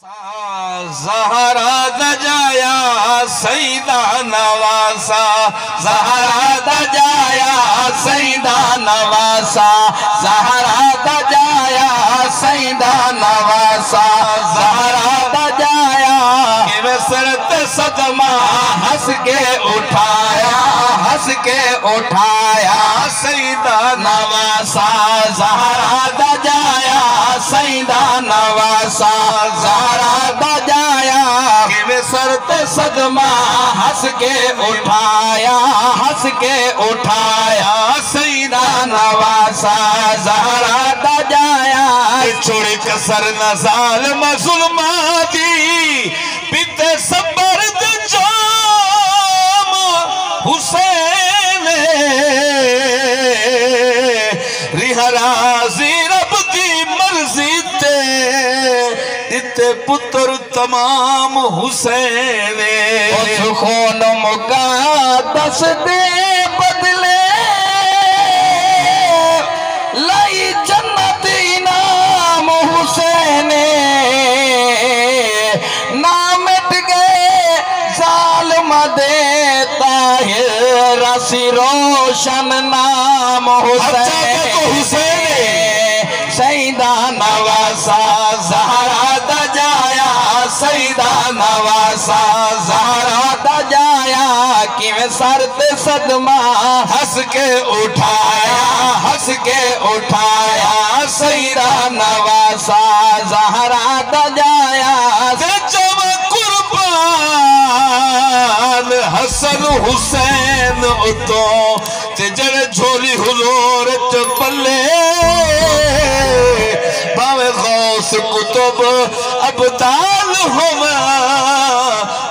زہرا دجایا سیدہ نواسا، زہرا دجایا سیدہ نواسا، زہرا دجایا سیدہ نواسا، زہرا دجایا کہ وسرت صدمہ ہنس کے اٹھایا، ہنس کے اٹھایا سیدہ نواسا، زہرا دجایا سیدہ نواسا، زہرا دجایا کہ وسرت صدمہ ہنس کے اٹھایا، ہنس کے اٹھایا سیدہ نواسا، زہرا دجایا چھوڑ کسر نزال ظلماتی پت صبر جام حسین رہرازی رب دی مرضی تے پتر تمام حسین اس خون مقدس دے بدلے لائی جنت انعام حسین نامٹ گئے ظالم دے طاہر رسی روشن نام حسین سیدہ نواسا، زہرا دجایا سیدہ نواسا، زہرا دجایا کہ وسرت صدمہ ہنس کے اٹھایا، ہنس کے اٹھایا سیدہ نواسا، زہرا دجایا جب قربان حسن حسین اتو جڑ جھولی حضور چپلے باوے غوث کتب ابدال ہوا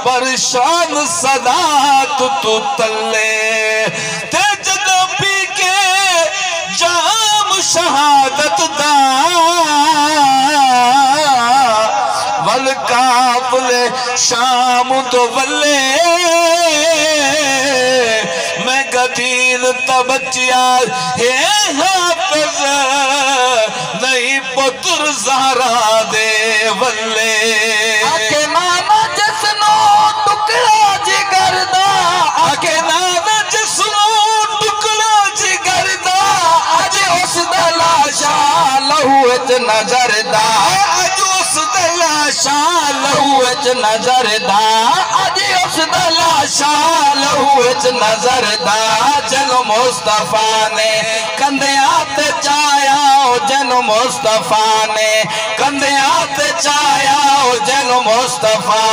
پریشان صدات تو تلے تے جگہ پی کے جام شہادت دا والکافل شام تو ولے میں گدین تبچیا ہے حافظ نہیں پتر زہرا دے ولے آکے نانا جسنو ٹکڑا جگر دا، آکے نانا جسنو ٹکڑا جگر دا آج اس دلاشا لہوت نظر دا، آج اس دلاشا لہوت نظر دا، آج اس دلاشا لہوت نظر دا جن مصطفیٰ نے کندیات چایا جن مصطفیٰ نے کندیات چایا جن مصطفیٰ